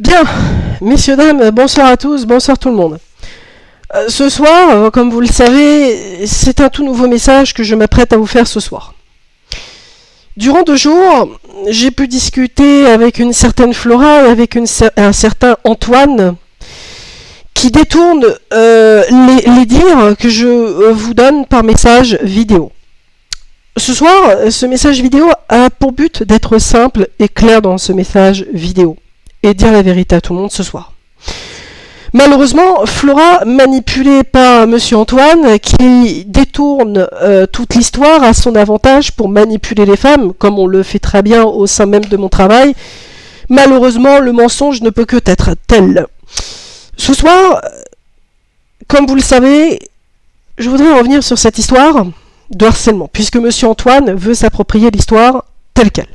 Bien, messieurs, dames, bonsoir à tous, bonsoir tout le monde. Ce soir, comme vous le savez, c'est un tout nouveau message que je m'apprête à vous faire ce soir. Durant 2 jours, j'ai pu discuter avec une certaine Flora et avec un certain Antoine qui détournent les dires que je vous donne par message vidéo. Ce soir, ce message vidéo a pour but d'être simple et clair dans ce message vidéo et dire la vérité à tout le monde ce soir. Malheureusement, Flora, manipulée par Monsieur Antoine, qui détourne toute l'histoire à son avantage pour manipuler les femmes, comme on le fait très bien au sein même de mon travail, malheureusement, le mensonge ne peut que être tel. Ce soir, comme vous le savez, je voudrais revenir sur cette histoire de harcèlement, puisque Monsieur Antoine veut s'approprier l'histoire telle qu'elle.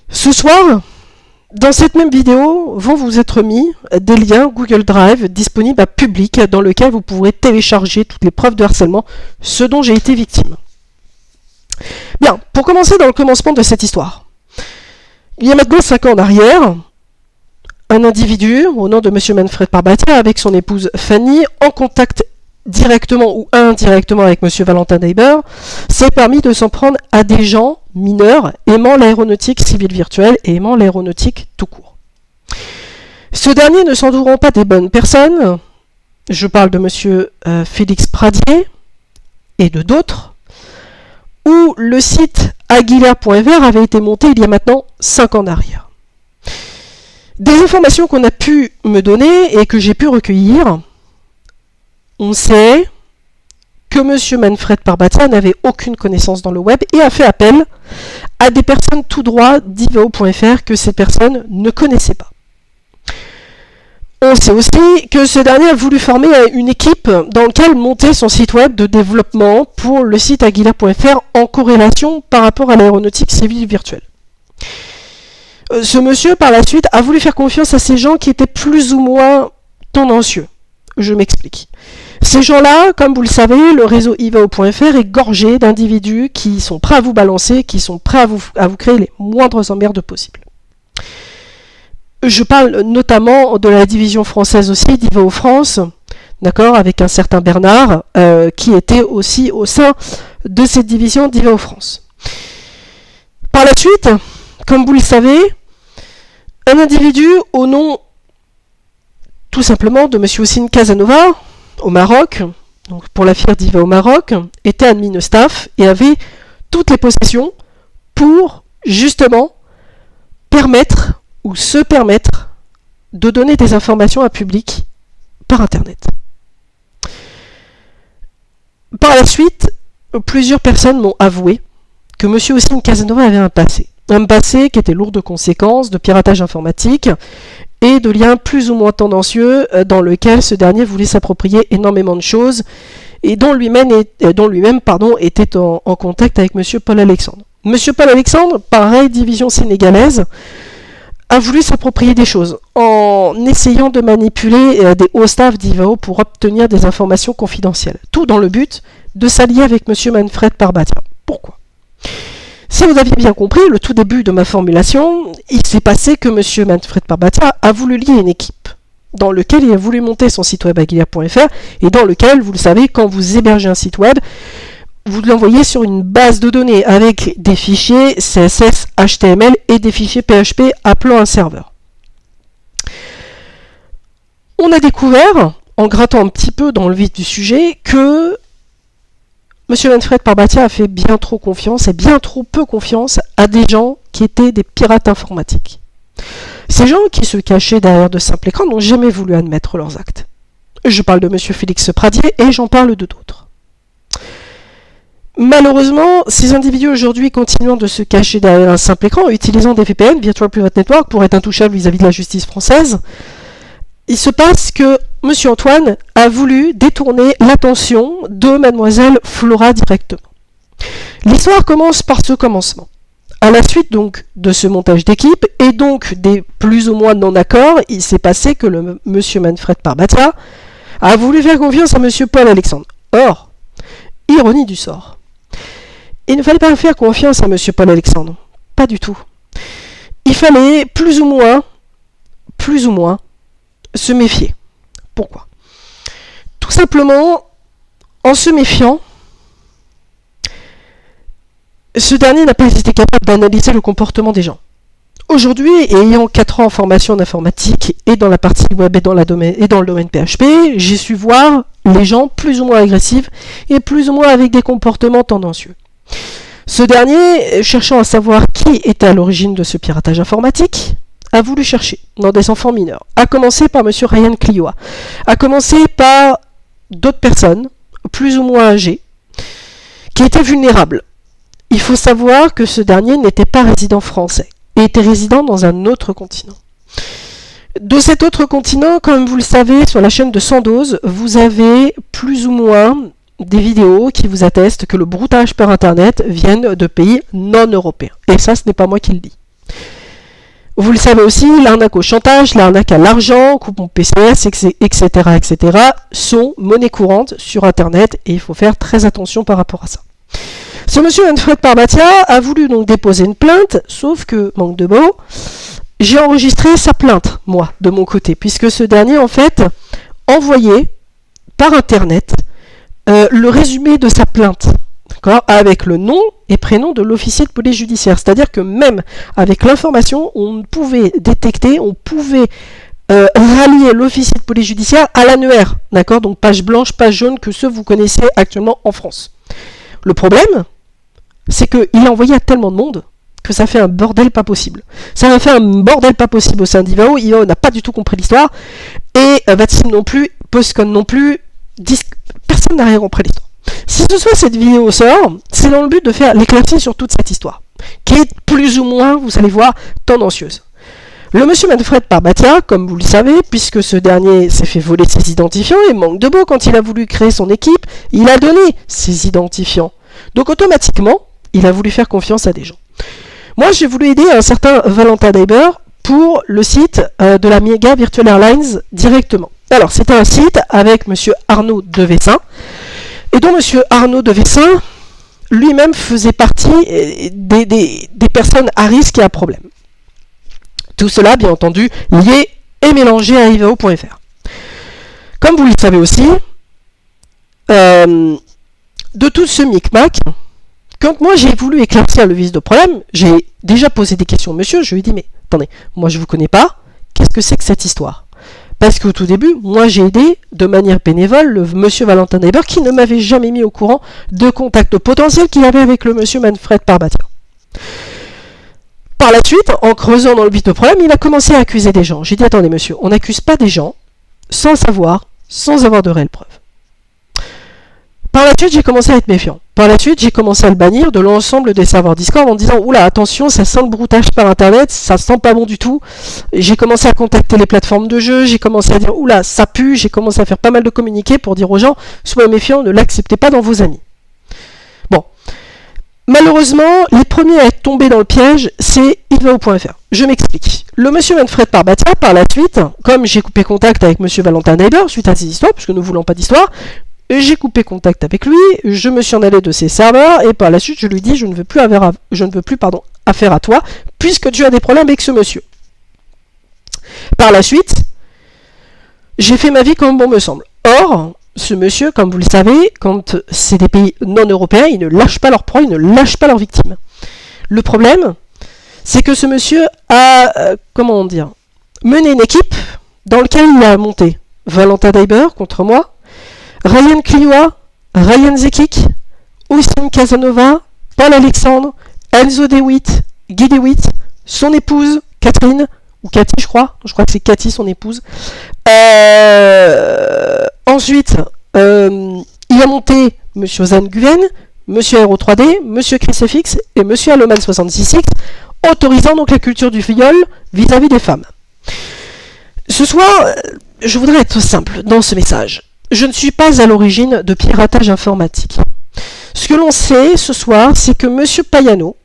Ce soir, dans cette même vidéo, vont vous être mis des liens Google Drive disponibles à public dans lesquels vous pourrez télécharger toutes les preuves de harcèlement, ce dont j'ai été victime. Bien, pour commencer dans le commencement de cette histoire. Il y a maintenant 5 ans en arrière, un individu au nom de M. Manfred Parbatia avec son épouse Fanny, en contact directement ou indirectement avec M. Valentin Deiber, s'est permis de s'en prendre à des gens mineurs aimant l'aéronautique civile virtuelle et aimant l'aéronautique tout court. Ce dernier ne s'entourant pas des bonnes personnes, je parle de M. Félix Pradier et de d'autres, où le site aguilar.fr avait été monté il y a maintenant 5 ans en arrière. Des informations qu'on a pu me donner et que j'ai pu recueillir, on sait que M. Manfred Parbatia n'avait aucune connaissance dans le web et a fait appel à des personnes tout droit d'Ivao.fr que ces personnes ne connaissaient pas. On sait aussi que ce dernier a voulu former une équipe dans laquelle monter son site web de développement pour le site aguilar.fr en corrélation par rapport à l'aéronautique civile virtuelle. Ce monsieur, par la suite, a voulu faire confiance à ces gens qui étaient plus ou moins tendancieux. Je m'explique. Ces gens-là, comme vous le savez, le réseau Ivao.fr est gorgé d'individus qui sont prêts à vous balancer, qui sont prêts à vous créer les moindres emmerdes possibles. Je parle notamment de la division française aussi, d'Ivao France, d'accord, avec un certain Bernard, qui était aussi au sein de cette division d'Ivao France. Par la suite, comme vous le savez, un individu au nom tout simplement de M. Houssine Casanova, au Maroc, donc pour la FIR d'Ivao au Maroc, était admin staff et avait toutes les possessions pour justement permettre ou se permettre de donner des informations à public par Internet. Par la suite, plusieurs personnes m'ont avoué que M. Houssine Casanova avait un passé qui était lourd de conséquences, de piratage informatique et de liens plus ou moins tendancieux dans lequel ce dernier voulait s'approprier énormément de choses et dont lui-même était en contact avec M. Paul Alexandre. M. Paul Alexandre, pareil, division sénégalaise, a voulu s'approprier des choses en essayant de manipuler des hauts staffs d'Ivao pour obtenir des informations confidentielles. Tout dans le but de s'allier avec M. Manfred Parbatia. Pourquoi ? Si vous aviez bien compris, le tout début de ma formulation, il s'est passé que M. Manfred Parbatia a voulu lier une équipe dans lequel il a voulu monter son site web aguilar.fr et dans lequel, vous le savez, quand vous hébergez un site web, vous l'envoyez sur une base de données avec des fichiers CSS, HTML et des fichiers PHP appelant un serveur. On a découvert, en grattant un petit peu dans le vif du sujet, que M. Manfred Parbatia a fait bien trop confiance et bien trop peu confiance à des gens qui étaient des pirates informatiques. Ces gens qui se cachaient derrière de simples écrans n'ont jamais voulu admettre leurs actes. Je parle de M. Félix Pradier et j'en parle de d'autres. Malheureusement, ces individus aujourd'hui continuant de se cacher derrière un simple écran, utilisant des VPN, Virtual Private Network, pour être intouchables vis-à-vis de la justice française, il se passe que M. Antoine a voulu détourner l'attention de Mademoiselle Flora directement. L'histoire commence par ce commencement. À la suite donc de ce montage d'équipe et donc des plus ou moins non-accords, il s'est passé que M. Manfred Parbatia a voulu faire confiance à M. Paul Alexandre. Or, ironie du sort, il ne fallait pas faire confiance à M. Paul Alexandre. Pas du tout. Il fallait plus ou moins plus ou moins se méfier. Pourquoi? Tout simplement, en se méfiant, ce dernier n'a pas été capable d'analyser le comportement des gens. Aujourd'hui, ayant 4 ans en formation en informatique et dans la partie web et dans le domaine PHP, j'ai su voir les gens plus ou moins agressifs et plus ou moins avec des comportements tendancieux. Ce dernier, cherchant à savoir qui était à l'origine de ce piratage informatique, a voulu chercher dans des enfants mineurs, à commencer par M. Ryan Clioa, à commencer par d'autres personnes, plus ou moins âgées, qui étaient vulnérables. Il faut savoir que ce dernier n'était pas résident français, et était résident dans un autre continent. De cet autre continent, comme vous le savez, sur la chaîne de Sandoz, vous avez plus ou moins des vidéos qui vous attestent que le broutage par Internet vient de pays non européens. Et ça, ce n'est pas moi qui le dis. Vous le savez aussi, l'arnaque au chantage, l'arnaque à l'argent, coupon PCS, etc., sont monnaie courante sur Internet et il faut faire très attention par rapport à ça. Ce monsieur Manfred Parbatia a voulu donc déposer une plainte, sauf que, manque de mots, j'ai enregistré sa plainte, moi, de mon côté, puisque ce dernier, en fait, envoyait par Internet le résumé de sa plainte, d'accord, avec le nom et prénom de l'officier de police judiciaire. C'est-à-dire que même avec l'information, on pouvait détecter, on pouvait rallier l'officier de police judiciaire à l'annuaire, d'accord, donc page blanche, page jaune, que ceux que vous connaissez actuellement en France. Le problème, c'est qu'il a envoyé à tellement de monde que ça fait un bordel pas possible. Ça a fait un bordel pas possible au sein d'Ivao. Ivao n'a pas du tout compris l'histoire. Et Vatsim non plus, Postcon non plus. Personne n'a rien compris l'histoire. Si ce soit cette vidéo sort, c'est dans le but de faire l'éclaircie sur toute cette histoire, qui est plus ou moins, vous allez voir, tendancieuse. Le monsieur Manfred Parbatia, comme vous le savez, puisque ce dernier s'est fait voler ses identifiants, et manque de mots, quand il a voulu créer son équipe, il a donné ses identifiants. Donc automatiquement, il a voulu faire confiance à des gens. Moi, j'ai voulu aider un certain Valentin Deiber pour le site de la Mega Virtual Airlines directement. Alors, c'était un site avec monsieur Arnaud Devessin, et dont monsieur Arnaud Devessin lui-même faisait partie des personnes à risque et à problème. Tout cela, bien entendu, lié et mélangé à Ivao.fr. Comme vous le savez aussi, de tout ce micmac, quand moi j'ai voulu éclaircir le vice de problème, j'ai déjà posé des questions au monsieur, je lui ai dit, mais attendez, moi je vous connais pas, qu'est-ce que c'est que cette histoire? Parce qu'au tout début, moi j'ai aidé de manière bénévole le monsieur Valentin Deiber qui ne m'avait jamais mis au courant de contact potentiel qu'il avait avec le monsieur Manfred Parbatia. Par la suite, en creusant dans le vif de problème, il a commencé à accuser des gens. J'ai dit, attendez monsieur, on n'accuse pas des gens sans savoir, sans avoir de réelles preuves. Par la suite, j'ai commencé à être méfiant. Par la suite, j'ai commencé à le bannir de l'ensemble des serveurs Discord en disant, oula, attention, ça sent le broutage par Internet, ça sent pas bon du tout. J'ai commencé à contacter les plateformes de jeux, j'ai commencé à dire, oula, ça pue, j'ai commencé à faire pas mal de communiqués pour dire aux gens, soyez méfiants, ne l'acceptez pas dans vos amis. Bon. Malheureusement, les premiers à être tombés dans le piège, c'est Ivao.fr. Je m'explique. Le monsieur Manfred Parbatia, par la suite, comme j'ai coupé contact avec monsieur Valentin Deiber suite à ces histoires, puisque nous ne voulons pas d'histoire, j'ai coupé contact avec lui, je me suis en allé de ses serveurs, et par la suite, je lui dis, je ne veux plus affaire à toi, puisque tu as des problèmes avec ce monsieur. Par la suite, j'ai fait ma vie comme bon me semble. Or, ce monsieur, comme vous le savez, quand c'est des pays non européens, ils ne lâchent pas leurs proies, ils ne lâchent pas leurs victimes. Le problème, c'est que ce monsieur a, mené une équipe dans laquelle il a monté Valentin Deiber contre moi, Ryan Clioa, Ryan Zekik, Austin Casanova, Paul Alexandre, Enzo DeWitt, Guy DeWitt, son épouse, Catherine, ou Cathy je crois que c'est Cathy son épouse. Ensuite, il a monté Monsieur Ozan Guven, Monsieur Aero 3D, Monsieur ChrisFX et Monsieur Aloman66X, autorisant donc la culture du viol vis-à-vis des femmes. Ce soir, je voudrais être simple dans ce message. Je ne suis pas à l'origine de piratage informatique. Ce que l'on sait ce soir, c'est que monsieur Payano,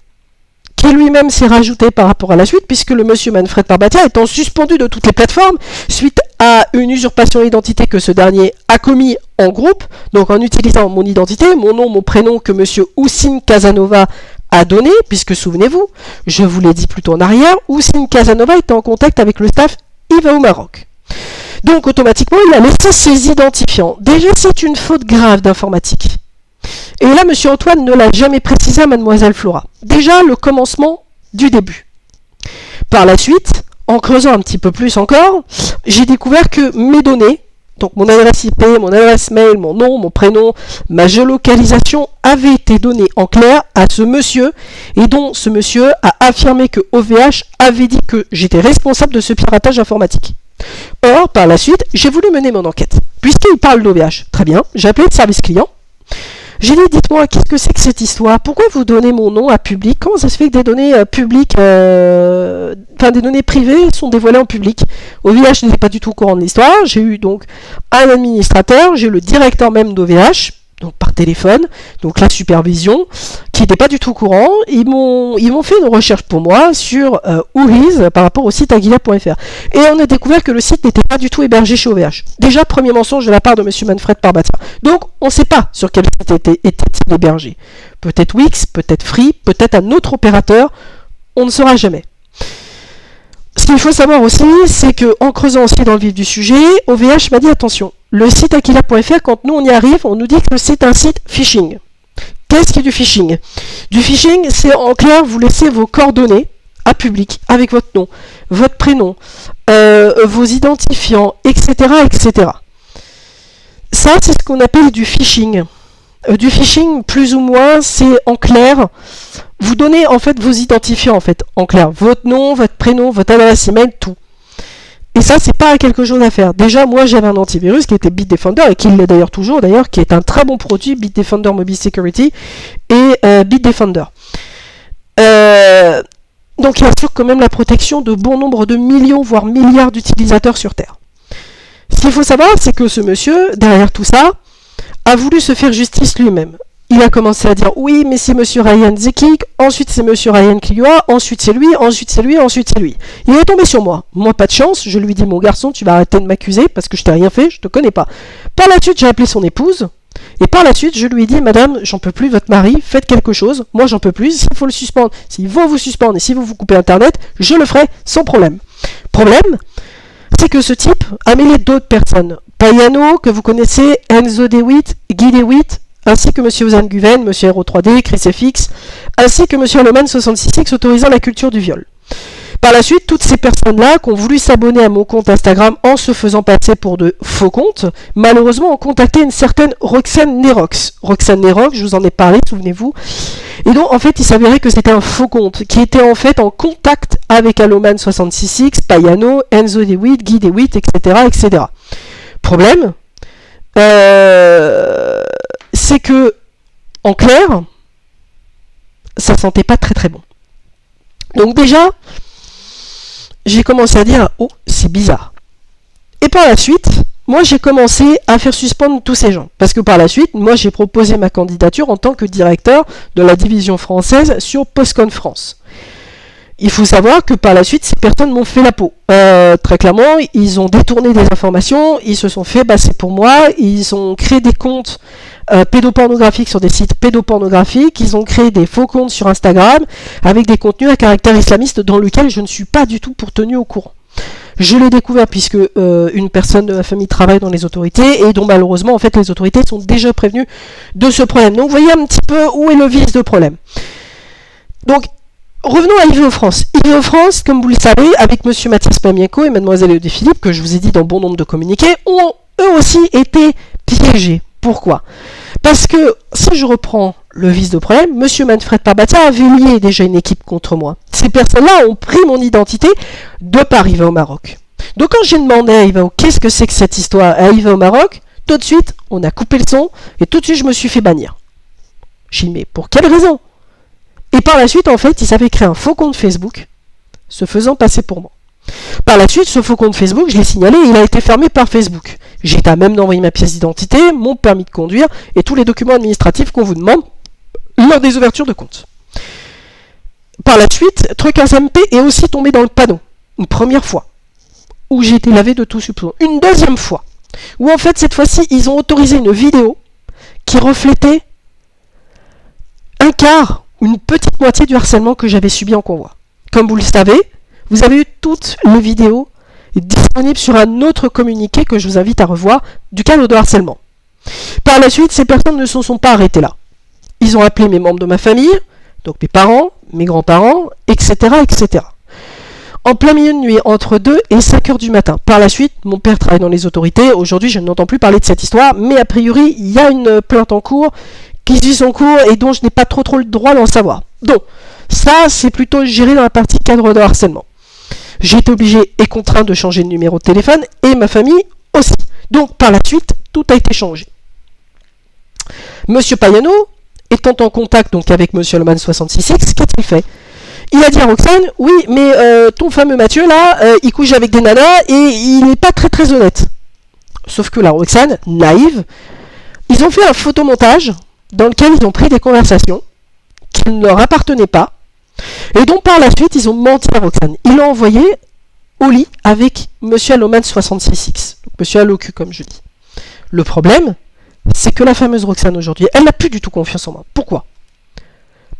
qui lui-même s'est rajouté par rapport à la suite, puisque le monsieur Manfred Parbatia étant suspendu de toutes les plateformes, suite à une usurpation d'identité que ce dernier a commis en groupe, donc en utilisant mon identité, mon nom, mon prénom, que monsieur Austin Casanova a donné, puisque souvenez-vous, je vous l'ai dit plus tôt en arrière, Austin Casanova était en contact avec le staff il va au Maroc. Donc automatiquement, il a laissé ses identifiants. Déjà, c'est une faute grave d'informatique. Et là, M. Antoine ne l'a jamais précisé à Mademoiselle Flora. Déjà, le commencement du début. Par la suite, en creusant un petit peu plus encore, j'ai découvert que mes données, donc mon adresse IP, mon adresse mail, mon nom, mon prénom, ma géolocalisation avaient été données en clair à ce monsieur, et dont ce monsieur a affirmé que OVH avait dit que j'étais responsable de ce piratage informatique. Or, par la suite, j'ai voulu mener mon enquête. Puisqu'il parle d'OVH, très bien, j'ai appelé le service client. J'ai dit, dites-moi, qu'est-ce que c'est que cette histoire? Pourquoi vous donnez mon nom à public? Comment ça se fait que des données publiques, des données privées sont dévoilées en public? OVH n'était pas du tout au courant de l'histoire. J'ai eu donc un administrateur, j'ai eu le directeur même d'OVH, donc par téléphone, donc la supervision, qui n'était pas du tout au courant. Ils m'ont fait une recherche pour moi sur Whois par rapport au site aguila.fr. Et on a découvert que le site n'était pas du tout hébergé chez OVH. Déjà, premier mensonge de la part de M. Manfred Parbatia. Donc, on ne sait pas sur quel site était-il hébergé. Peut-être Wix, peut-être Free, peut-être un autre opérateur, on ne saura jamais. Ce qu'il faut savoir aussi, c'est qu'en creusant aussi dans le vif du sujet, OVH m'a dit attention, le site aquila.fr, quand nous on y arrive, on nous dit que c'est un site phishing. Qu'est-ce qui est du phishing? Du phishing, c'est en clair, vous laissez vos coordonnées à public, avec votre nom, votre prénom, vos identifiants, etc., etc. Ça, c'est ce qu'on appelle du phishing. Du phishing, plus ou moins, c'est en clair, vous donnez en fait vos identifiants, en fait, en clair, votre nom, votre prénom, votre adresse email, tout. Et ça, c'est pas quelque chose à faire. Déjà, moi, j'avais un antivirus qui était Bitdefender, et qui l'est d'ailleurs toujours, d'ailleurs, qui est un très bon produit, Bitdefender Mobile Security et Bitdefender. Donc, il assure quand même la protection de bon nombre de millions, voire milliards d'utilisateurs sur Terre. Ce qu'il faut savoir, c'est que ce monsieur, derrière tout ça, a voulu se faire justice lui-même. Il a commencé à dire oui, mais c'est monsieur Ryan Zekik, ensuite c'est monsieur Ryan Kliua, ensuite c'est lui, ensuite c'est lui, ensuite c'est lui. Il est tombé sur moi. Moi, pas de chance, je lui dis mon garçon, tu vas arrêter de m'accuser parce que je t'ai rien fait, je te connais pas. Par la suite, j'ai appelé son épouse, et par la suite, je lui ai dit madame, j'en peux plus, votre mari, faites quelque chose, moi j'en peux plus, s'il faut le suspendre, s'ils vont vous suspendre et si vous coupez internet, je le ferai sans problème. Problème, c'est que ce type a mêlé d'autres personnes. Payano, que vous connaissez, Enzo DeWitt, Guy DeWitt, ainsi que M. Ozan Guven, M. Hero3D, ChrisFX, ainsi que M. Aloman66X autorisant la culture du viol. Par la suite, toutes ces personnes-là qui ont voulu s'abonner à mon compte Instagram en se faisant passer pour de faux comptes, malheureusement ont contacté une certaine Roxane Nerox. Roxane Nerox, je vous en ai parlé, souvenez-vous. Et donc, en fait, il s'avérait que c'était un faux compte qui était en fait en contact avec Aloman66X, Payano, Enzo DeWitt, Guy DeWitt, etc., etc. Problème, c'est que, en clair, ça sentait pas très très bon. Donc déjà, j'ai commencé à dire, oh, c'est bizarre. Et par la suite, moi j'ai commencé à faire suspendre tous ces gens. Parce que par la suite, moi j'ai proposé ma candidature en tant que directeur de la division française sur Postcon France. Il faut savoir que par la suite, ces personnes m'ont fait la peau. Très clairement, ils ont détourné des informations, ils se sont fait passer pour moi, ils ont créé des comptes pédopornographiques sur des sites pédopornographiques, ils ont créé des faux comptes sur Instagram avec des contenus à caractère islamiste dans lesquels je ne suis pas du tout tenue au courant. Je l'ai découvert puisque une personne de ma famille travaille dans les autorités et dont malheureusement en fait les autorités sont déjà prévenues de ce problème. Donc vous voyez un petit peu où est le vice de problème. Donc revenons à IVO France. IVO France, comme vous le savez, avec monsieur Mathias Pamienko et mademoiselle Eudé Philippe, que je vous ai dit dans bon nombre de communiqués, ont eux aussi été piégés. Pourquoi? Parce que, si je reprends le vice de problème, monsieur Manfred Parbatia avait lié déjà une équipe contre moi. Ces personnes-là ont pris mon identité de par IVO Maroc. Donc quand j'ai demandé à IVO qu'est-ce que c'est que cette histoire à IVO Maroc, tout de suite, on a coupé le son et tout de suite je me suis fait bannir. J'ai dit mais pour quelle raison? Et par la suite, en fait, ils avaient créé un faux compte Facebook, se faisant passer pour moi. Par la suite, ce faux compte Facebook, je l'ai signalé, il a été fermé par Facebook. J'ai à même d'envoyer ma pièce d'identité, mon permis de conduire et tous les documents administratifs qu'on vous demande lors des ouvertures de compte. Par la suite, Truc SMP est aussi tombé dans le panneau, une première fois, où j'ai été lavé de tout soupçon. Une deuxième fois, où en fait, cette fois-ci, ils ont autorisé une vidéo qui reflétait un quart, une petite moitié du harcèlement que j'avais subi en convoi. Comme vous le savez, vous avez eu toutes les vidéos disponible sur un autre communiqué que je vous invite à revoir du cadre de harcèlement. Par la suite, ces personnes ne se sont pas arrêtées là. Ils ont appelé mes membres de ma famille, donc mes parents, mes grands-parents, etc., etc. En plein milieu de nuit, entre 2 et 5 heures du matin. Par la suite, mon père travaille dans les autorités. Aujourd'hui, je n'entends plus parler de cette histoire, mais a priori, il y a une plainte en cours qui suit son cours et dont je n'ai pas trop le droit d'en savoir. Donc, ça, c'est plutôt géré dans la partie cadre de harcèlement. J'ai été obligé et contraint de changer de numéro de téléphone et ma famille aussi. Donc, par la suite, tout a été changé. Monsieur Payano, étant en contact donc avec Monsieur Loman 66X, qu'a-t-il fait? Il a dit à Roxane, oui, mais ton fameux Mathieu là, il couche avec des nanas et il n'est pas très honnête. Sauf que la Roxane, naïve, ils ont fait un photomontage dans lequel ils ont pris des conversations qui ne leur appartenaient pas et donc par la suite ils ont menti à Roxane. Ils l'ont envoyé au lit avec Monsieur Loman 66X, donc Monsieur Alocu comme je dis. Le problème, c'est que la fameuse Roxane aujourd'hui, elle n'a plus du tout confiance en moi. Pourquoi?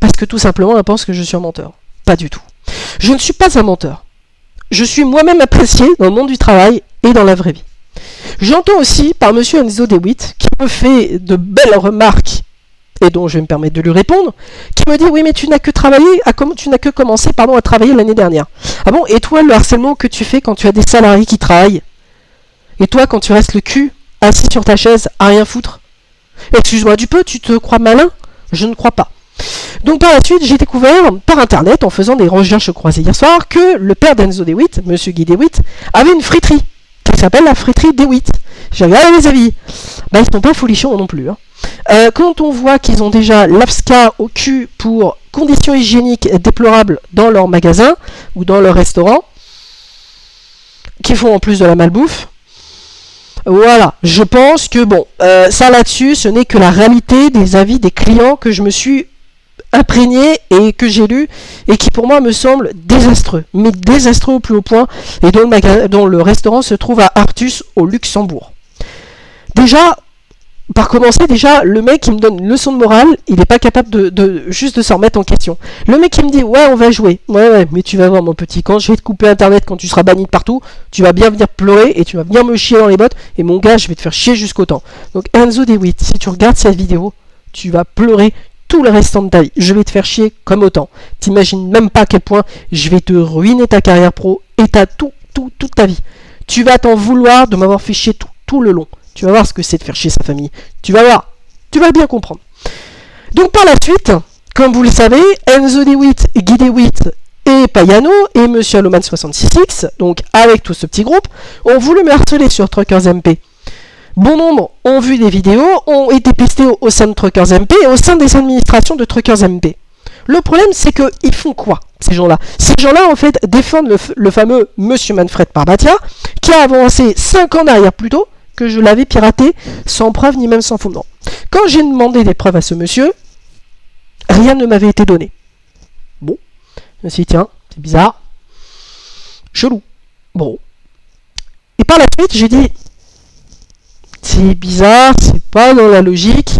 Parce que tout simplement, elle pense que je suis un menteur. Pas du tout. Je ne suis pas un menteur. Je suis moi-même apprécié dans le monde du travail et dans la vraie vie. J'entends aussi par Monsieur Enzo DeWitt, qui me fait de belles remarques, et dont je vais me permettre de lui répondre, qui me dit, oui mais tu n'as que commencé à travailler l'année dernière. Ah bon, et toi le harcèlement que tu fais quand tu as des salariés qui travaillent? Et toi quand tu restes le cul assis sur ta chaise à rien foutre? Excuse-moi du peu, tu te crois malin? Je ne crois pas. Donc par la suite, j'ai découvert par internet, en faisant des recherches croisées hier soir, que le père d'Enzo DeWitt, Monsieur Guy DeWitt, avait une friterie qui s'appelle la friterie DeWitt. J'ai regardé les avis. Ils sont pas folichons non plus. Quand on voit qu'ils ont déjà l'APSCA au cul pour conditions hygiéniques déplorables dans leur magasin ou dans leur restaurant, qui font en plus de la malbouffe, voilà, je pense que ça là-dessus, ce n'est que la réalité des avis des clients que je me suis imprégné et que j'ai lu et qui pour moi me semble désastreux, mais désastreux au plus haut point, et dont le restaurant se trouve à Artus au Luxembourg. Déjà, par commencer, le mec qui me donne une leçon de morale, il n'est pas capable de juste de s'en remettre en question. Le mec qui me dit, ouais, on va jouer. Ouais, mais tu vas voir, mon petit, quand je vais te couper Internet, quand tu seras banni de partout, tu vas bien venir pleurer et tu vas venir me chier dans les bottes. Et mon gars, je vais te faire chier jusqu'au temps. Donc, Enzo DeWitt, si tu regardes cette vidéo, tu vas pleurer tout le restant de ta vie. Je vais te faire chier comme autant. T'imagines même pas à quel point je vais te ruiner ta carrière pro et toute ta vie. Tu vas t'en vouloir de m'avoir fait chier tout le long. Tu vas voir ce que c'est de faire chier sa famille. Tu vas voir. Tu vas bien comprendre. Donc par la suite, comme vous le savez, Enzo DeWitt, Guy DeWitt et Payano et Monsieur Aloman 66X, donc avec tout ce petit groupe, ont voulu me harceler sur Truckers MP. Bon nombre ont vu des vidéos, ont été pistés au sein de Truckers MP et au sein des administrations de Truckers MP. Le problème, c'est qu'ils font quoi, ces gens-là? Ces gens-là, en fait, défendent le fameux Monsieur Manfred Parbatia, qui a avancé 5 ans derrière plus tôt, que je l'avais piraté sans preuve ni même sans fondement. Quand j'ai demandé des preuves à ce monsieur, rien ne m'avait été donné. Bon, je me suis dit, tiens, c'est bizarre, chelou. Bon. Et par la suite, j'ai dit, c'est bizarre, c'est pas dans la logique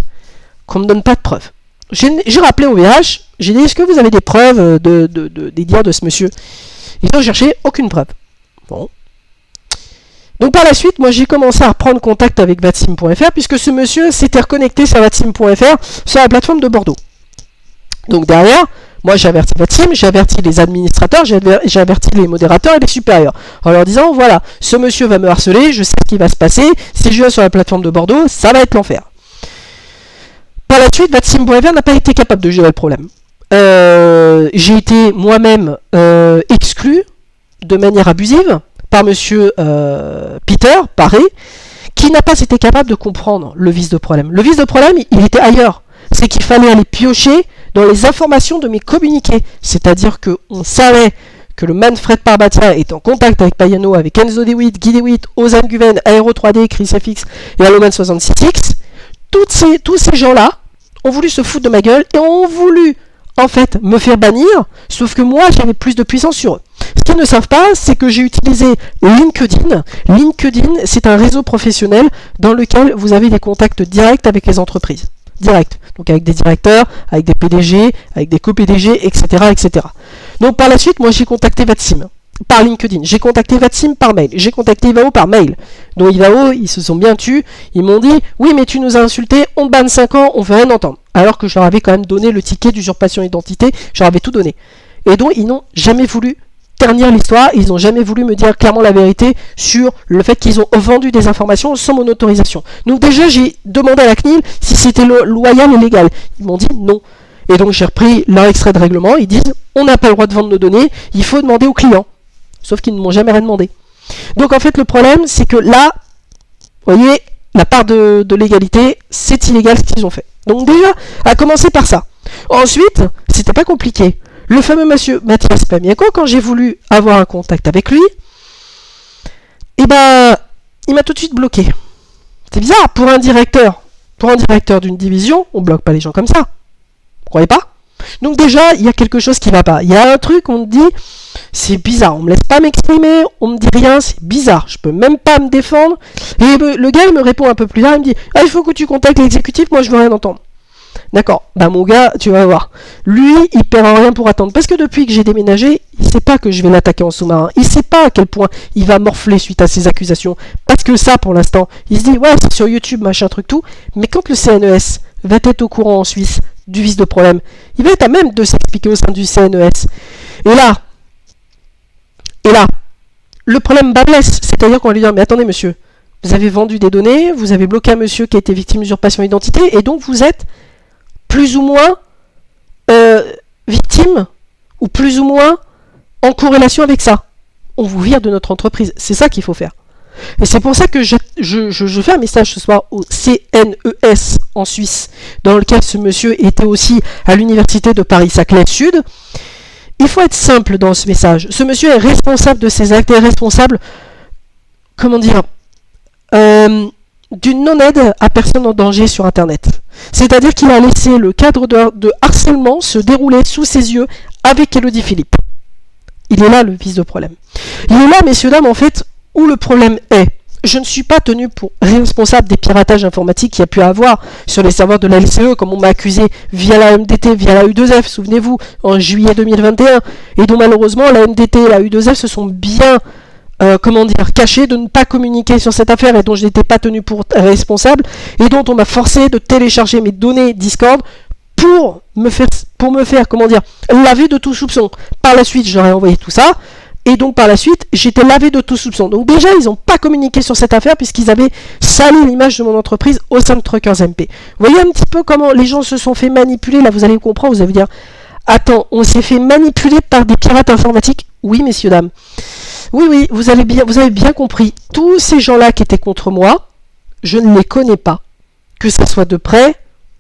qu'on me donne pas de preuves. J'ai rappelé au VH, j'ai dit, est-ce que vous avez des preuves des dires de ce monsieur? Ils ont cherché aucune preuve. Bon. Donc par la suite, moi j'ai commencé à reprendre contact avec vatsim.fr puisque ce monsieur s'était reconnecté sur vatsim.fr sur la plateforme de Bordeaux. Donc derrière, moi j'ai averti Vatsim, j'ai averti les administrateurs, j'ai averti les modérateurs et les supérieurs en leur disant voilà, ce monsieur va me harceler, je sais ce qui va se passer, si je viens sur la plateforme de Bordeaux, ça va être l'enfer. Par la suite, vatsim.fr n'a pas été capable de gérer le problème. J'ai été moi-même exclu de manière abusive par monsieur Peter Paré, qui n'a pas été capable de comprendre le vice de problème. Le vice de problème, il était ailleurs. C'est qu'il fallait aller piocher dans les informations de mes communiqués. C'est-à-dire qu'on savait que le Manfred Parbatia est en contact avec Payano, avec Enzo DeWitt, Guy DeWitt, Ozan Guven, Aero 3D, Chris FX et Aloman 66X. Tous ces gens-là ont voulu se foutre de ma gueule et ont voulu en fait me faire bannir, sauf que moi j'avais plus de puissance sur eux. Ce qu'ils ne savent pas, c'est que j'ai utilisé LinkedIn. LinkedIn, c'est un réseau professionnel dans lequel vous avez des contacts directs avec les entreprises. Direct. Donc avec des directeurs, avec des PDG, avec des co-PDG, etc., etc. Donc par la suite, moi j'ai contacté Vatsim. par LinkedIn, j'ai contacté Vatsim par mail, j'ai contacté Ivao par mail. Donc Ivao, ils se sont bien tus, ils m'ont dit « Oui, mais tu nous as insultés, on te banne 5 ans, on veut rien entendre. » Alors que je leur avais quand même donné le ticket d'usurpation d'identité, je leur avais tout donné. Et donc, ils n'ont jamais voulu ternir l'histoire, ils n'ont jamais voulu me dire clairement la vérité sur le fait qu'ils ont vendu des informations sans mon autorisation. Donc déjà, j'ai demandé à la CNIL si c'était loyal et légal. Ils m'ont dit non. Et donc j'ai repris leur extrait de règlement, ils disent on n'a pas le droit de vendre nos données, il faut demander aux clients. Sauf qu'ils ne m'ont jamais rien demandé. Donc en fait le problème c'est que là, vous voyez, la part de légalité, c'est illégal ce qu'ils ont fait. Donc déjà, à commencer par ça. Ensuite, c'était pas compliqué. Le fameux monsieur Mathias Pamiako, quand j'ai voulu avoir un contact avec lui, eh ben, il m'a tout de suite bloqué. C'est bizarre, pour un directeur d'une division, on bloque pas les gens comme ça. Vous croyez pas? Donc déjà, il y a quelque chose qui va pas. Il y a un truc, on me dit, c'est bizarre, on me laisse pas m'exprimer, on me dit rien, c'est bizarre, je peux même pas me défendre. Et le gars, il me répond un peu plus tard, il me dit, ah, il faut que tu contactes l'exécutif, moi je veux rien entendre. D'accord, bah mon gars, tu vas voir. Lui, il perd rien pour attendre. Parce que depuis que j'ai déménagé, il sait pas que je vais l'attaquer en sous-marin. Il sait pas à quel point il va morfler suite à ces accusations. Parce que ça, pour l'instant, il se dit, ouais, c'est sur YouTube, machin, truc, tout. Mais quand le CNES va être au courant en Suisse du vice de problème, il va être à même de s'expliquer au sein du CNES. Et là, le problème blesse. C'est-à-dire qu'on va lui dire, mais attendez, monsieur, vous avez vendu des données, vous avez bloqué un monsieur qui a été victime d'usurpation d'identité, et donc vous êtes plus ou moins victime, ou plus ou moins en corrélation avec ça. On vous vire de notre entreprise. C'est ça qu'il faut faire. Et c'est pour ça que je fais un message ce soir au CNES en Suisse, dans lequel ce monsieur était aussi à l'université de Paris-Saclay Sud. Il faut être simple dans ce message. Ce monsieur est responsable de ses actes, est responsable, comment dire, d'une non-aide à personne en danger sur Internet. C'est-à-dire qu'il a laissé le cadre de harcèlement se dérouler sous ses yeux avec Elodie Philippe. Il est là le vice de problème. Il est là, messieurs, dames, en fait, où le problème est. Je ne suis pas tenu pour responsable des piratages informatiques qu'il y a pu avoir sur les serveurs de la LCE, comme on m'a accusé via la MDT, via la U2F, souvenez-vous, en juillet 2021, et dont malheureusement la MDT et la U2F se sont bien cachés de ne pas communiquer sur cette affaire et dont je n'étais pas tenu pour responsable, et dont on m'a forcé de télécharger mes données Discord pour me faire, laver de tout soupçon. Par la suite, j'aurais envoyé tout ça, et donc par la suite, j'étais lavé de tout soupçon. Donc déjà, ils n'ont pas communiqué sur cette affaire puisqu'ils avaient sali l'image de mon entreprise au sein de Truckers MP. Vous voyez un petit peu comment les gens se sont fait manipuler. Là, vous allez comprendre, vous allez vous dire, attends, on s'est fait manipuler par des pirates informatiques? Oui, messieurs, dames. Oui, vous avez bien compris. Tous ces gens-là qui étaient contre moi, je ne les connais pas. Que ce soit de près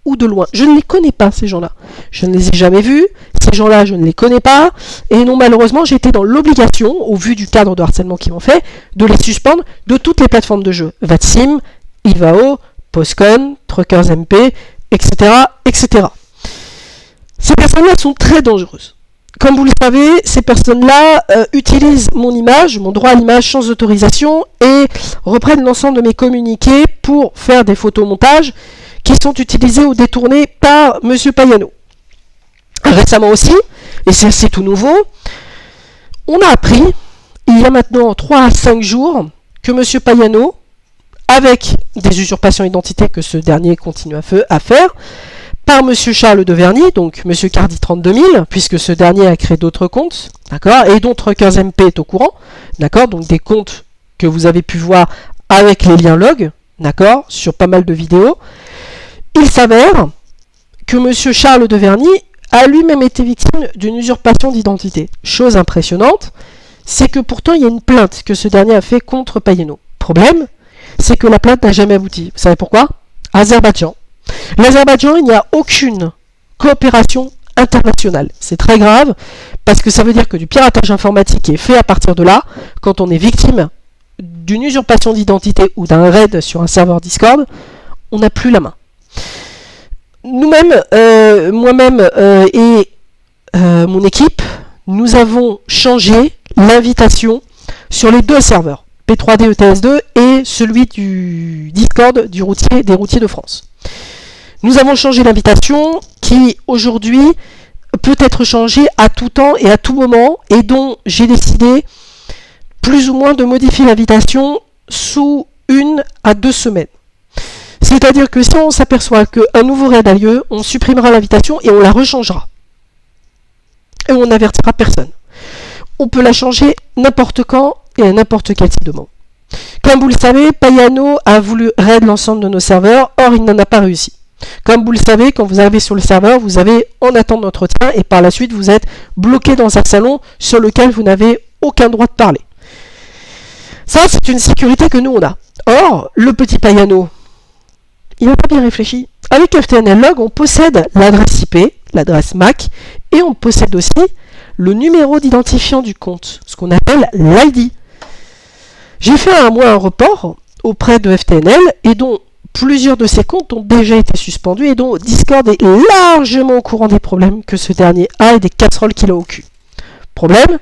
ou de loin. Je ne les connais pas, ces gens-là. Je ne les ai jamais vus. Ces gens-là, je ne les connais pas. Et non, malheureusement, j'ai été dans l'obligation, au vu du cadre de harcèlement qu'ils m'ont fait, de les suspendre de toutes les plateformes de jeu. Vatsim, Ivao, Postcon, Truckers MP, etc., etc. Ces personnes-là sont très dangereuses. Comme vous le savez, ces personnes-là utilisent mon image, mon droit à l'image sans autorisation, et reprennent l'ensemble de mes communiqués pour faire des photomontages qui sont utilisés ou détournés par M. Payano. Récemment aussi, et c'est tout nouveau, on a appris, il y a maintenant 3 à 5 jours, que M. Payano, avec des usurpations d'identité que ce dernier continue à faire, par M. Charles de Verny, donc M. Cardi 32000, puisque ce dernier a créé d'autres comptes, d'accord, et dont Truckers MP est au courant, d'accord, donc des comptes que vous avez pu voir avec les liens log, d'accord, sur pas mal de vidéos. Il s'avère que M. Charles de Verny a lui-même été victime d'une usurpation d'identité. Chose impressionnante, c'est que pourtant il y a une plainte que ce dernier a fait contre Payano. Problème, c'est que la plainte n'a jamais abouti. Vous savez pourquoi? Azerbaïdjan. L'Azerbaïdjan, il n'y a aucune coopération internationale. C'est très grave, parce que ça veut dire que du piratage informatique est fait à partir de là, quand on est victime d'une usurpation d'identité ou d'un raid sur un serveur Discord, on n'a plus la main. Nous-mêmes, moi-même et mon équipe, nous avons changé l'invitation sur les 2 serveurs, P3D ETS2 et celui du Discord des routiers de France. Nous avons changé l'invitation qui, aujourd'hui, peut être changée à tout temps et à tout moment, et dont j'ai décidé plus ou moins de modifier l'invitation sous 1 à 2 semaines. C'est-à-dire que si on s'aperçoit qu'un nouveau raid a lieu, on supprimera l'invitation et on la rechangera. Et on n'avertira personne. On peut la changer n'importe quand et à n'importe quel type de moment. Comme vous le savez, Payano a voulu raid l'ensemble de nos serveurs, or il n'en a pas réussi. Comme vous le savez, quand vous arrivez sur le serveur, vous avez en attente d'entretien et par la suite vous êtes bloqué dans un salon sur lequel vous n'avez aucun droit de parler. Ça, c'est une sécurité que nous on a. Or, le petit Payano, il n'a pas bien réfléchi. Avec FTNL Log, on possède l'adresse IP, l'adresse MAC, et on possède aussi le numéro d'identifiant du compte, ce qu'on appelle l'ID. J'ai fait un report auprès de FTNL et dont plusieurs de ces comptes ont déjà été suspendus et dont Discord est largement au courant des problèmes que ce dernier a et des casseroles qu'il a au cul. Problème,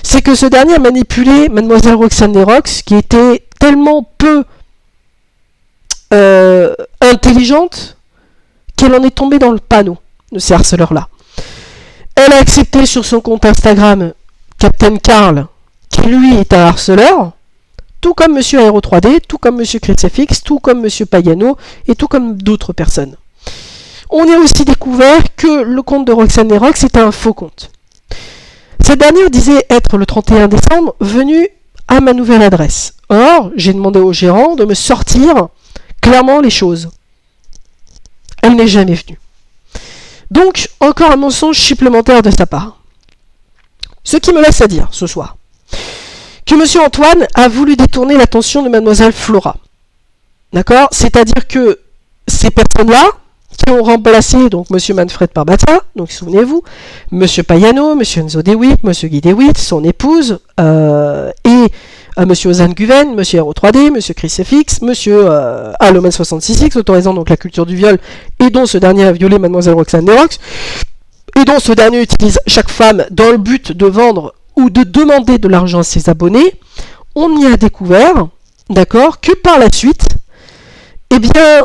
c'est que ce dernier a manipulé Mademoiselle Roxane Nerox, qui était tellement peu intelligente qu'elle en est tombée dans le panneau de ces harceleurs-là. Elle a accepté sur son compte Instagram Captain Carl, qui lui est un harceleur, tout comme Monsieur Aero 3D, tout comme Monsieur ChrisFX, tout comme Monsieur Payano et tout comme d'autres personnes. On a aussi découvert que le compte de Roxane Nerox était un faux compte. Cette dernière disait être le 31 décembre venue à ma nouvelle adresse. Or, j'ai demandé au gérant de me sortir clairement les choses. Elle n'est jamais venue. Donc, encore un mensonge supplémentaire de sa part. Ce qui me laisse à dire ce soir que Monsieur Antoine a voulu détourner l'attention de Mademoiselle Flora. D'accord ? C'est-à-dire que ces personnes-là, qui ont remplacé donc Monsieur Manfred Parbatia, donc souvenez-vous, Monsieur Payano, Monsieur Enzo DeWitt, Monsieur Guy DeWitt, son épouse, et Monsieur Ozan Guven, Monsieur Hero 3D, Monsieur ChrisFX, Monsieur Aloman 66X, autorisant donc la culture du viol, et dont ce dernier a violé Mademoiselle Roxane Nerox, et dont ce dernier utilise chaque femme dans le but de vendre ou de demander de l'argent à ses abonnés. On y a découvert, d'accord, que par la suite, eh bien,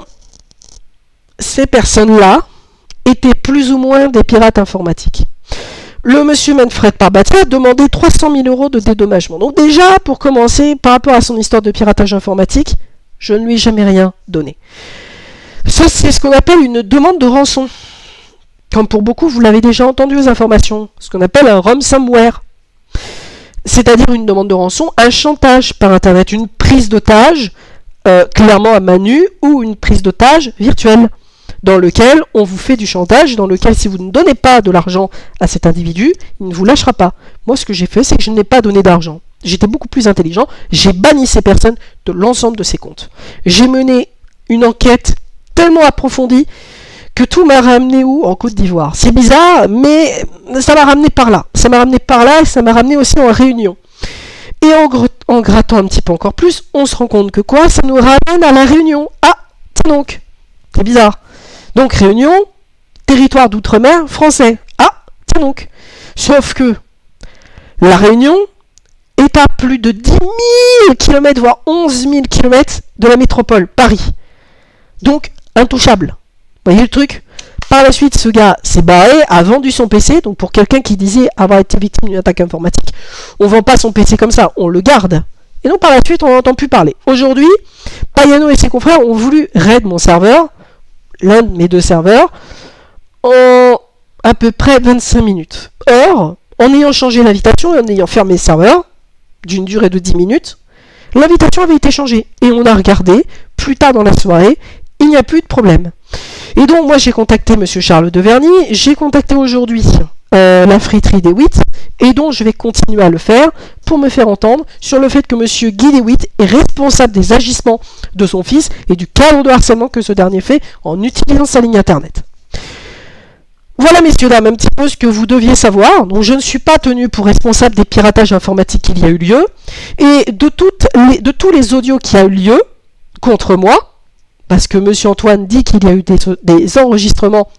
ces personnes-là étaient plus ou moins des pirates informatiques. Le monsieur Manfred Parbatia a demandé 300 000 € de dédommagement. Donc déjà, pour commencer, par rapport à son histoire de piratage informatique, je ne lui ai jamais rien donné. Ça, c'est ce qu'on appelle une demande de rançon. Comme pour beaucoup, vous l'avez déjà entendu aux informations. Ce qu'on appelle un ransomware. C'est-à-dire une demande de rançon, un chantage par Internet, une prise d'otage, clairement à main nue, ou une prise d'otage virtuelle, dans lequel on vous fait du chantage, dans lequel si vous ne donnez pas de l'argent à cet individu, il ne vous lâchera pas. Moi, ce que j'ai fait, c'est que je n'ai pas donné d'argent. J'étais beaucoup plus intelligent, j'ai banni ces personnes de l'ensemble de ces comptes. J'ai mené une enquête tellement approfondie que tout m'a ramené où ? En Côte d'Ivoire. C'est bizarre, mais ça m'a ramené par là. Ça m'a ramené par là et ça m'a ramené aussi en Réunion. Et en grattant un petit peu encore plus, on se rend compte que quoi ? Ça nous ramène à la Réunion. Ah, tiens donc. C'est bizarre. Donc Réunion, territoire d'outre-mer français. Ah, tiens donc. Sauf que la Réunion est à plus de 10 000 km, voire 11 000 km de la métropole, Paris. Donc, intouchable. Vous voyez le truc ? Par la suite, ce gars s'est barré, a vendu son PC. Donc pour quelqu'un qui disait avoir été victime d'une attaque informatique, on ne vend pas son PC comme ça, on le garde. Et donc par la suite, on n'entend plus parler. Aujourd'hui, Payano et ses confrères ont voulu raid mon serveur, l'un de mes deux serveurs, en à peu près 25 minutes. Or, en ayant changé l'invitation et en ayant fermé le serveur, d'une durée de 10 minutes, l'invitation avait été changée. Et on a regardé, plus tard dans la soirée, il n'y a plus de problème. Et donc moi j'ai contacté Monsieur Charles Deverny, j'ai contacté aujourd'hui la friterie DeWitt, et donc je vais continuer à le faire pour me faire entendre sur le fait que Monsieur Guy DeWitt est responsable des agissements de son fils et du cadre de harcèlement que ce dernier fait en utilisant sa ligne internet. Voilà messieurs dames un petit peu ce que vous deviez savoir. Donc je ne suis pas tenu pour responsable des piratages informatiques qu'il y a eu lieu, et de tous les audios qui a eu lieu contre moi, parce que Monsieur Antoine dit qu'il y a eu des enregistrements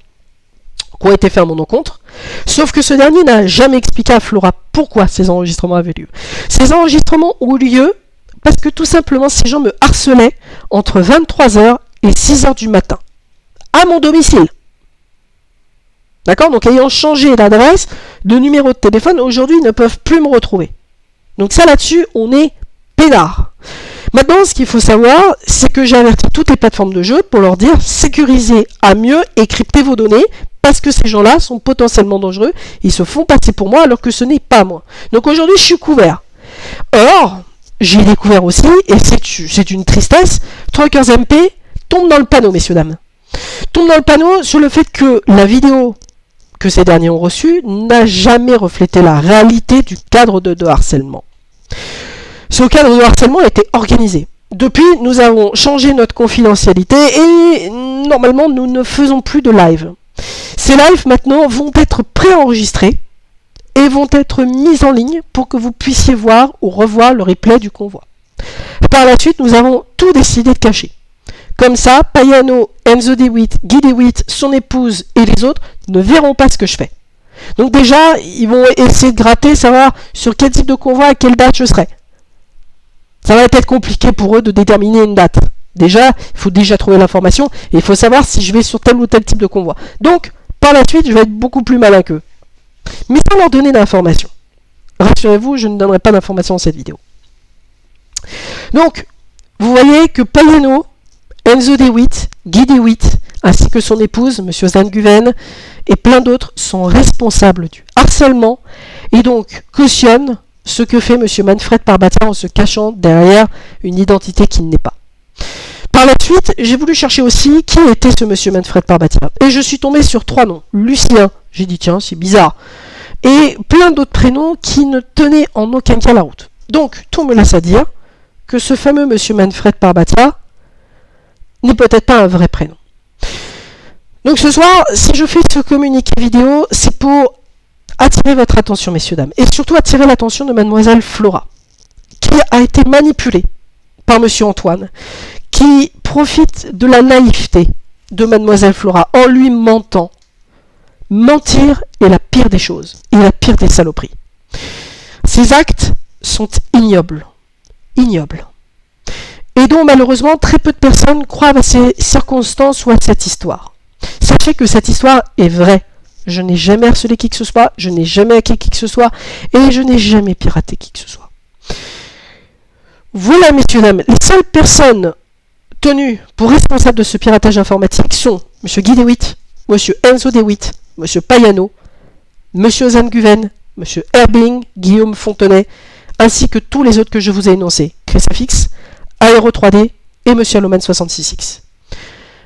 qui ont été faits à mon encontre, sauf que ce dernier n'a jamais expliqué à Flora pourquoi ces enregistrements avaient lieu. Ces enregistrements ont eu lieu parce que tout simplement ces gens me harcelaient entre 23h et 6h du matin, à mon domicile. D'accord ? Donc ayant changé d'adresse, de numéro de téléphone, aujourd'hui ils ne peuvent plus me retrouver. Donc ça, là-dessus, on est peinard. Maintenant, ce qu'il faut savoir, c'est que j'ai averti toutes les plateformes de jeu pour leur dire sécurisez à mieux et cryptez vos données, parce que ces gens-là sont potentiellement dangereux, ils se font passer pour moi alors que ce n'est pas moi. Donc aujourd'hui, je suis couvert. Or, j'ai découvert aussi, et c'est une tristesse, Truckers MP tombe dans le panneau, messieurs, dames. Tombe dans le panneau sur le fait que la vidéo que ces derniers ont reçue n'a jamais reflété la réalité du cadre de harcèlement. Ce cadre de harcèlement a été organisé. Depuis, nous avons changé notre confidentialité et normalement, nous ne faisons plus de live. Ces lives, maintenant, vont être préenregistrés et vont être mis en ligne pour que vous puissiez voir ou revoir le replay du convoi. Par la suite, nous avons tout décidé de cacher. Comme ça, Payano, Enzo DeWitt, Guy DeWitt, son épouse et les autres ne verront pas ce que je fais. Donc déjà, ils vont essayer de gratter, savoir sur quel type de convoi, à quelle date je serai. Ça va être compliqué pour eux de déterminer une date. Déjà, il faut déjà trouver l'information et il faut savoir si je vais sur tel ou tel type de convoi. Donc, par la suite, je vais être beaucoup plus malin qu'eux. Mais sans leur donner d'informations. Rassurez-vous, je ne donnerai pas d'informations dans cette vidéo. Donc, vous voyez que Payano, Enzo DeWitt, Guy DeWitt, ainsi que son épouse, M. Zanguven, et plein d'autres sont responsables du harcèlement et donc cautionnent ce que fait M. Manfred Parbatia en se cachant derrière une identité qui n'est pas. Par la suite, j'ai voulu chercher aussi qui était ce M. Manfred Parbatia. Et je suis tombé sur 3 noms. Lucien, j'ai dit tiens, c'est bizarre. Et plein d'autres prénoms qui ne tenaient en aucun cas la route. Donc, tout me laisse à dire que ce fameux M. Manfred Parbatia n'est peut-être pas un vrai prénom. Donc ce soir, si je fais ce communiqué vidéo, c'est pour attirer votre attention, messieurs, dames, et surtout attirer l'attention de mademoiselle Flora, qui a été manipulée par monsieur Antoine, qui profite de la naïveté de mademoiselle Flora en lui mentant. Mentir est la pire des choses, et la pire des saloperies. Ces actes sont ignobles, et dont malheureusement très peu de personnes croient à ces circonstances ou à cette histoire. Sachez que cette histoire est vraie. Je n'ai jamais harcelé qui que ce soit, je n'ai jamais hacké qui que ce soit, et je n'ai jamais piraté qui que ce soit. Voilà, messieurs, dames, les seules personnes tenues pour responsables de ce piratage informatique sont M. Guy DeWitt, M. Enzo DeWitt, M. Payano, M. Zanguven, M. Herbing, Guillaume Fontenay, ainsi que tous les autres que je vous ai énoncés, Cresafix, Aero 3D et M. Aloman666.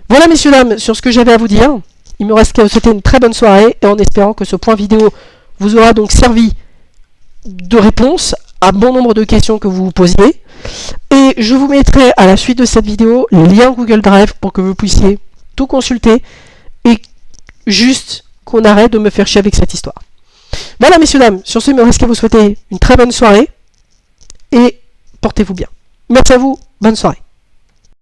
Voilà, messieurs, dames, sur ce que j'avais à vous dire. Il me reste qu'à vous souhaiter une très bonne soirée et en espérant que ce point vidéo vous aura donc servi de réponse à bon nombre de questions que vous vous posiez. Et je vous mettrai à la suite de cette vidéo le lien Google Drive pour que vous puissiez tout consulter et juste qu'on arrête de me faire chier avec cette histoire. Voilà, messieurs, dames, sur ce, il me reste qu'à vous souhaiter une très bonne soirée et portez-vous bien. Merci à vous, bonne soirée.